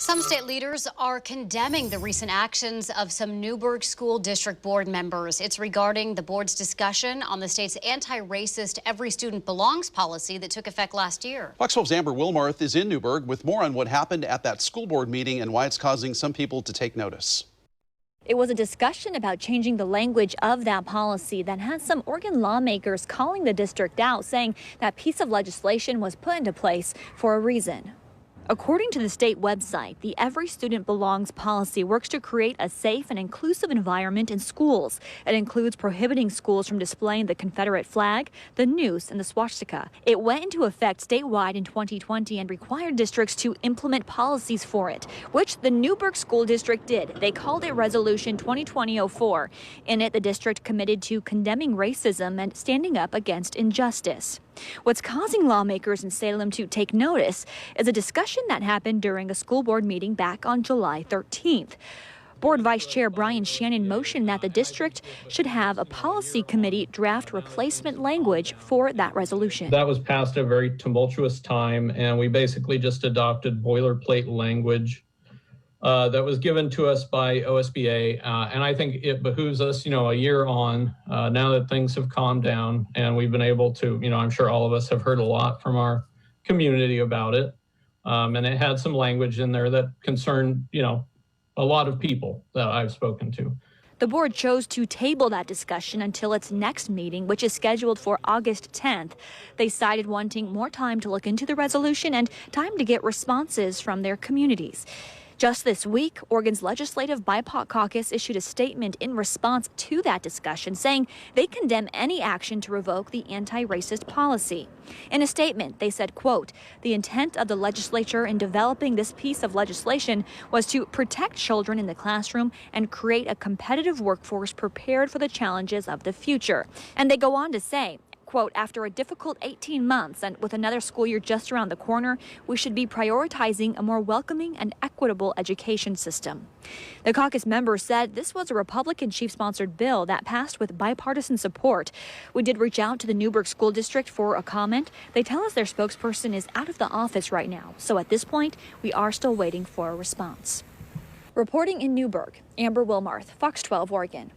Some state leaders are condemning the recent actions of some Newberg School District Board members. It's regarding the board's discussion on the state's anti-racist Every Student Belongs policy that took effect last year. Fox 12's Amber Wilmarth is in Newberg with more on what happened at that school board meeting and why it's causing some people to take notice. It was a discussion about changing the language of that policy that had some Oregon lawmakers calling the district out, saying that piece of legislation was put into place for a reason. According to the state website, the Every Student Belongs policy works to create a safe and inclusive environment in schools. It includes prohibiting schools from displaying the Confederate flag, the noose, and the swastika. It went into effect statewide in 2020 and required districts to implement policies for it, which the Newberg School District did. They called it Resolution 2020-04. In it, the district committed to condemning racism and standing up against injustice. What's causing lawmakers in Salem to take notice is a discussion that happened during a school board meeting back on July 13th. Board Vice Chair Brian Shannon motioned that the district should have a policy committee draft replacement language for that resolution. That was passed at a very tumultuous time, and we basically just adopted boilerplate language that was given to us by OSBA, and I think it behooves us, a year on, now that things have calmed down and we've been able to, I'm sure all of us have heard a lot from our community about it, and it had some language in there that concerned, a lot of people that I've spoken to. The board chose to table that discussion until its next meeting, which is scheduled for August 10th. They cited wanting more time to look into the resolution and time to get responses from their communities. Just this week, Oregon's Legislative BIPOC Caucus issued a statement in response to that discussion, saying they condemn any action to revoke the anti-racist policy. In a statement, they said, quote, "The intent of the legislature in developing this piece of legislation was to protect children in the classroom and create a competitive workforce prepared for the challenges of the future." And they go on to say, quote, "After a difficult 18 months and with another school year just around the corner, we should be prioritizing a more welcoming and equitable education system." The caucus members said this was a Republican chief-sponsored bill that passed with bipartisan support. We did reach out to the Newberg School District for a comment. They tell us their spokesperson is out of the office right now, so at this point, we are still waiting for a response. Reporting in Newberg, Amber Wilmarth, Fox 12 Oregon.